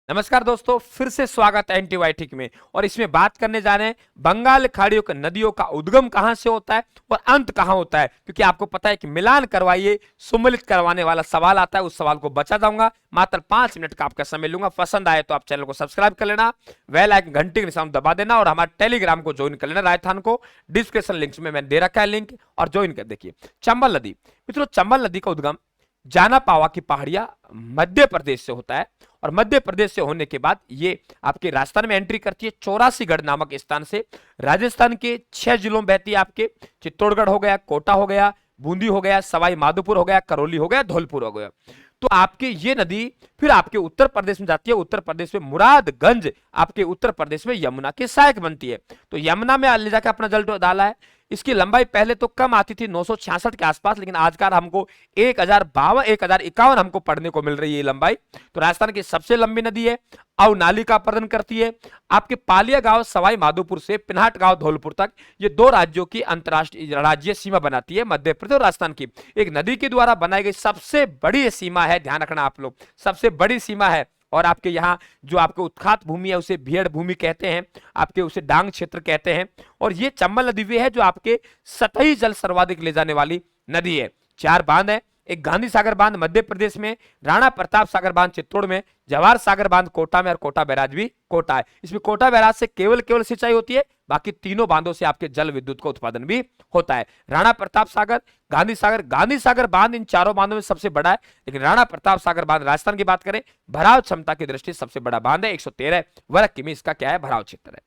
नमस्कार दोस्तों, फिर से स्वागत है एंटीबायोटिक में। और इसमें बात करने जा रहे हैं बंगाल खाड़ियों के नदियों का उद्गम कहां से होता है और अंत कहां होता है। क्योंकि आपको पता है कि मिलान करवाइए सम्मिलित करवाने वाला सवाल आता है, उस सवाल को बचा जाऊंगा। मात्र 5 मिनट का आपका समय लूंगा। पसंद आए तो आप चैनल को सब्सक्राइब कर लेना, बेल आइकन घंटी के निशान दबा देना और हमारे टेलीग्राम को ज्वाइन कर लेना। राजस्थान को डिस्क्रिप्शन लिंक्स में मैंने दे रखा है लिंक, और ज्वाइन कर देखिए। चंबल नदी, मित्रों चंबल नदी का उद्गम जाना पावा की पहाड़ियां मध्य प्रदेश से होता है। और मध्य प्रदेश से होने के बाद ये आपके राजस्थान में एंट्री करती है 84गढ़ नामक स्थान से। राजस्थान के 6 जिलों में बहती है। आपके चित्तौड़गढ़ हो गया, कोटा हो गया, बूंदी हो गया, सवाई माधोपुर हो गया, करौली हो गया, धौलपुर हो गया। तो आपके ये नदी फिर आपके उत्तर प्रदेश में जाती है। उत्तर प्रदेश में मुरादगंज आपके उत्तर प्रदेश में यमुना के सहायक बनती है। तो यमुना में ले जाकर अपना जल डाला है। इसकी लंबाई पहले तो कम आती थी 966 के आसपास, लेकिन आजकल हमको 1052 हमको पढ़ने को मिल रही है ये लंबाई। तो राजस्थान की सबसे लंबी नदी है। अवनाली का प्रदान करती है। आपके पालिया गांव सवाई माधोपुर से पिन्हाट गांव धौलपुर तक ये 2 राज्यों की अंतरराष्ट्रीय राज्य सीमा बनाती है, मध्य प्रदेश और राजस्थान की। एक नदी के द्वारा बनाई गई सबसे बड़ी सीमा है, ध्यान रखना आप लोग, सबसे बड़ी सीमा है। और आपके यहाँ जो आपके उत्खात भूमि है उसे भेड़ भूमि कहते हैं, आपके उसे डांग क्षेत्र कहते हैं। और ये चंबल नदी वे है जो आपके सतही जल सर्वाधिक ले जाने वाली नदी है। 4 बांध है। एक गांधी सागर बांध मध्य प्रदेश में, राणा प्रताप सागर बांध चित्तौड़ में, जवाहर सागर बांध कोटा में, और कोटा बैराज भी कोटा है। इसमें कोटा बैराज से केवल सिंचाई होती है, बाकी तीनों बांधों से आपके जल विद्युत का उत्पादन भी होता है। राणा प्रताप सागर, गांधी सागर बांध इन चारों बांधों में सबसे बड़ा है। लेकिन राणा प्रताप सागर बांध राजस्थान की बात करें, भराव क्षमता की दृष्टि सबसे बड़ा बांध है। 113 वर्ग किमी इसका क्या है, भराव क्षेत्र है।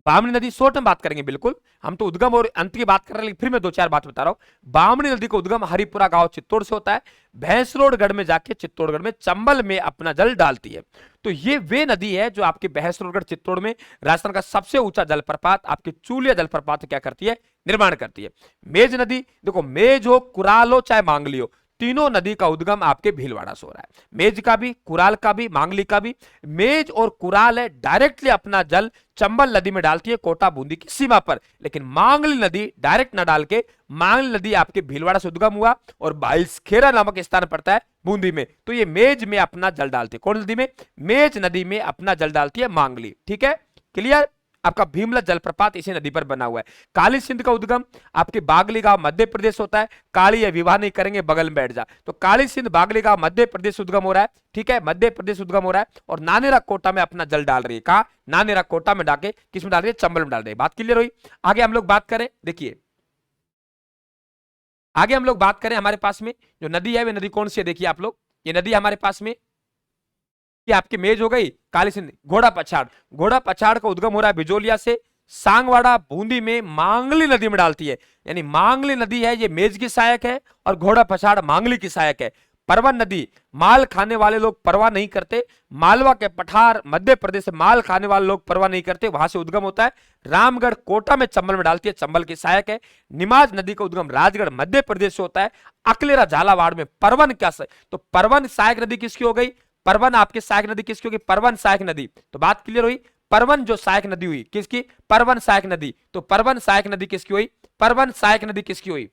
बामनी नदी शॉर्ट में बात करेंगे, बिल्कुल हम तो उद्गम और अंत की बात कर रहे हैं, लेकिन फिर मैं 2-4 बात बता रहा हूं। बामनी नदी का उद्गम हरिपुरा गांव चित्तौड़ से होता है। भैंसरोडगढ़ में जाके चित्तौड़गढ़ में चंबल में अपना जल डालती है। तो ये वे नदी है जो आपके भैंसरोडगढ़ चित्तौड़ में राजस्थान का सबसे ऊंचा जलप्रपात आपके चूलिया जलप्रपात क्या करती है, निर्माण करती है। मेज नदी, देखो मेज हो, कुराल हो, चाहे मांगली हो, तीनों नदी का उद्गम आपके भीलवाड़ा से हो रहा है। मेज का भी, कुराल का भी, मांगली का भी। मेज और कुराल है डायरेक्टली अपना जल चंबल नदी में डालती है कोटा बूंदी की सीमा पर। लेकिन मांगली नदी डायरेक्ट न डाल के, मांगली नदी आपके भीलवाड़ा से उद्गम हुआ और बाइसखेरा नामक स्थान पड़ता है बूंदी में। तो ये मेज में अपना जल डालती है। कौन नदी में? मेज नदी में अपना जल डालती है मांगली। ठीक है, क्लियर। आपका भीमला जलप्रपात इसी नदी पर बना हुआ है। काली सिंध का उद्गम आपके बागली गांव मध्य प्रदेश होता है। काली या विवाह नहीं करेंगे, बगल में बैठ जा। तो काली सिंध बागली गांव मध्य प्रदेश उद्गम हो रहा है। ठीक है, मध्य प्रदेश उद्गम हो रहा है। और नानेरा कोटा में अपना जल डाल रही है। कहा? नानेरा कोटा में डाके किस में डाल रही है? चंबल में डाल रही है। बात क्लियर हुई। आगे हम लोग बात करें, देखिए आगे हम लोग बात करें, हमारे पास में जो नदी है वे नदी कौन सी है? देखिए आप लोग, ये नदी हमारे पास में कि आपकी मेज हो गई, काली सिंध, घोड़ा पछाड़ का उद्गम हो रहा है बिजोलिया से, सांगवाड़ा बूंदी में मांगली नदी में डालती है। यानी मांगली नदी है ये मेज की सहायक है और घोड़ा पछाड़ मांगली की सहायक है। परवन नदी, माल खाने वाले लोग परवाह नहीं करते। मालवा के पठार मध्य प्रदेश से माल खाने वाले लोग परवाह नहीं करते, वहां से उद्गम होता है। रामगढ़ कोटा में चंबल में डालती है, चंबल की सहायक है। निमाज नदी का उद्गम राजगढ़ मध्य प्रदेश से होता है। अकलेरा झालावाड़ में परवन क्या से, तो परवन सहायक नदी किसकी हो गई? परवन आपके सहायक नदी किसकी होगी? परवन सहायक नदी। तो बात क्लियर हुई। परवन जो सहायक नदी हुई किसकी? परवन सहायक नदी। तो परवन सहायक नदी किसकी हुई? परवन सहायक नदी किसकी हुई?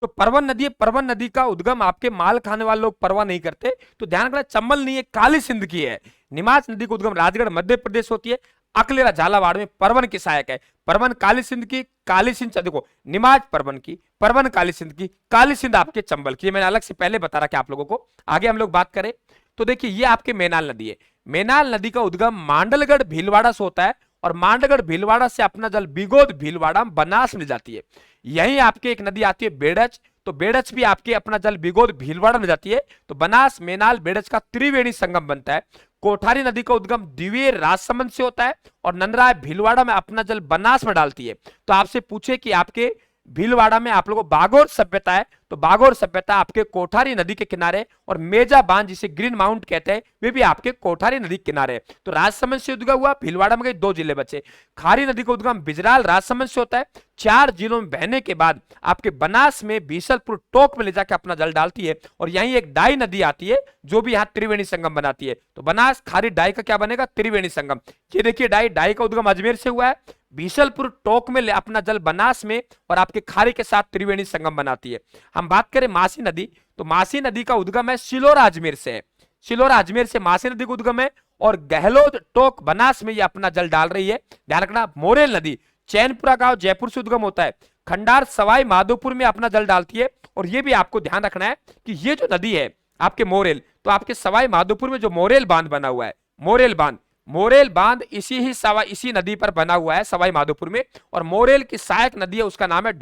तो परवन नदी है। परवन नदी का उद्गम आपके माल खाने वाले लोग परवाह नहीं करते, तो ध्यान रखना चंबल नहीं है, काली सिंध की है। निमाच नदी का उद्गम राजगढ़ मध्य प्रदेश होती है। अकलेरा झालावाड़ में परवन की सहायक है। परवन काली सिंध की, काली सिंध देखो निमाज परवन की, परवन काली सिंध की, काली सिंध आपके चंबल की। मैंने अलग से पहले बता रखा आप लोगों को। आगे हम लोग बात करें तो देखिए ये आपके मेनाल नदी है। मेनाल नदी का उद्गम मांडलगढ़ भीलवाड़ा से होता है और मांडलगढ़ भीलवाड़ा से अपना जल बिगोद भीलवाड़ा बनास में जाती है। यहीं आपके एक नदी आती है बेड़च, तो बेड़च भी आपके अपना जल बिगोद भीलवाड़ा में जाती है। तो बनास मेनाल बेड़च का त्रिवेणी संगम बनता है। कोठारी नदी का उद्गम दिवेर राजसमंद से होता है और नंदराय भीलवाड़ा में अपना जल बनास में डालती है। तो आपसे पूछे कि आपके भीलवाड़ा में आप लोगों को बागोर सभ्यता है, तो बागोर सभ्यता आपके कोठारी नदी के किनारे, और मेजा बांध जिसे ग्रीन माउंट कहते हैं वे भी आपके कोठारी नदी के किनारे है। तो राजसमंद से उद्गम हुआ, भीलवाड़ा में गए 2 जिले बचे। खारी नदी का उद्गम बिजराल राजसमंद से होता है। 4 जिलों में बहने के बाद आपके बनास में बीसलपुर टोक में ले जाकर अपना जल डालती है। और यहीं एक डाई नदी आती है जो भी यहाँ त्रिवेणी संगम बनाती है। तो बनास खारी डाई का क्या बनेगा? त्रिवेणी संगम। ये देखिए डाई का उद्गम अजमेर से हुआ है, बीसलपुर टोक में अपना जल बनास में और आपके खाड़ी के साथ त्रिवेणी संगम बनाती है। हम बात करें मासी नदी, तो मासी नदी का उद्गम है सिलोरा अजमेर से है। सिलोरा अजमेर से मासी नदी का उद्गम है और गहलोत टोक बनास में ये अपना जल डाल रही है। ध्यान रखना, मोरेल नदी चैनपुरा गांव जयपुर से उद्गम होता है, खंडार सवाई माधोपुर में अपना जल डालती है। और ये भी आपको ध्यान रखना है कि ये जो नदी है आपके मोरेल, तो आपके सवाई माधोपुर में जो मोरेल बांध बना हुआ है, मोरेल बांध इसी नदी पर बना हुआ है सवाई माधोपुर में। और मोरेल की सहायक नदी है, उसका नाम है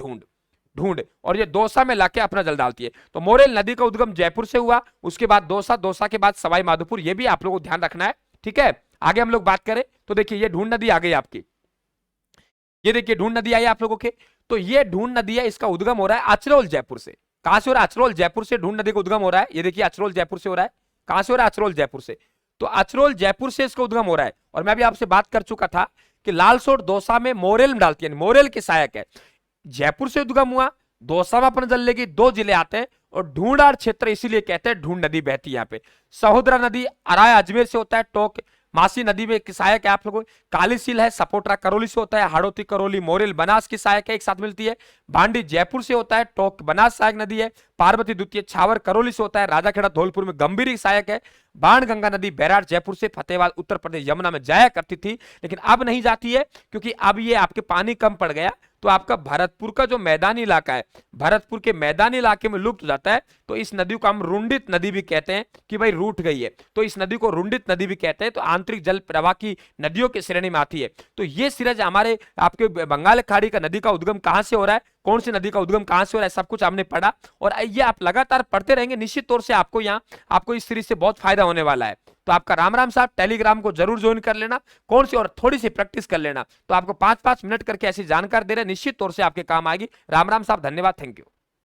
ढूंढ, और ये दौसा में लाके अपना जल डालती है। तो मोरेल नदी का उद्गम जयपुर से हुआ, उसके बाद दौसा के बाद सवाई माधोपुर, ये भी आप लोगों को ध्यान रखना है। ठीक है, आगे हम लोग बात करें तो देखिए ये ढूंढ नदी आ गई आपकी, ये देखिए ढूंढ नदी आई आप लोगों के। तो ये ढूंढ नदी है, इसका उद्गम हो रहा है अचरोल जयपुर से। कहां से हो रहा है? अचरोल जयपुर से ढूंढ नदी का उद्गम हो रहा है। ये देखिए अचरोल जयपुर से हो रहा है। कहां से हो रहा है? अचरोल जयपुर से। तो अचरोल जयपुर से इसका उद्गम हो रहा है। और मैं भी आपसे बात कर चुका था कि लालसोट दौसा में मोरेल में डालती है, मोरेल की सहायक है। जयपुर से उद्गम हुआ, दौसा में अपना जल लेगी, 2 जिले आते हैं और ढूंढार क्षेत्र इसीलिए कहते हैं ढूंढ नदी बहती है यहाँ पे। सहोदरा नदी अराय अजमेर से होता है, टोक मासी नदी में सहायक है आप लोगों को। काली सील है सपोटरा करौली से होता है, हाड़ोती करौली मोरेल बनास की सहायक है, एक साथ मिलती है। भांडी जयपुर से होता है, टोक बनास सहायक नदी है। पार्वती द्वितीय छावर करौली से होता है, राजाखेड़ा धौलपुर में गंभीर सहायक है। बाण गंगा नदी बैराट जयपुर से फतेहबाद उत्तर प्रदेश यमुना में जाया करती थी, लेकिन अब नहीं जाती है क्योंकि अब ये आपके पानी कम पड़ गया। तो आपका भरतपुर का जो मैदानी इलाका है, भरतपुर के मैदानी इलाके में लुप्त हो जाता है। तो इस नदी को हम रुंडित नदी भी कहते हैं कि भाई रूठ गई है, तो इस नदी को रुंडित नदी भी कहते हैं। तो आंतरिक जल प्रवाह की नदियों की श्रेणी में आती है। तो ये सिरज हमारे आपके बंगाल खाड़ी का नदी का उद्गम कहां से हो रहा है, कौन सी नदी का उद्गम कहां से हो रहा है, सब कुछ हमने पढ़ा। और ये आप लगातार पढ़ते रहेंगे, निश्चित तौर से आपको इस सीरीज से बहुत फायदा होने वाला है। तो आपका राम साहब टेलीग्राम को जरूर ज्वाइन कर लेना, कौन सी और थोड़ी सी प्रैक्टिस कर लेना। तो आपको 5-5 मिनट करके ऐसी जानकारी दे रहे, निश्चित तौर से आपके काम आएगी। राम साहब, धन्यवाद, थैंक यू।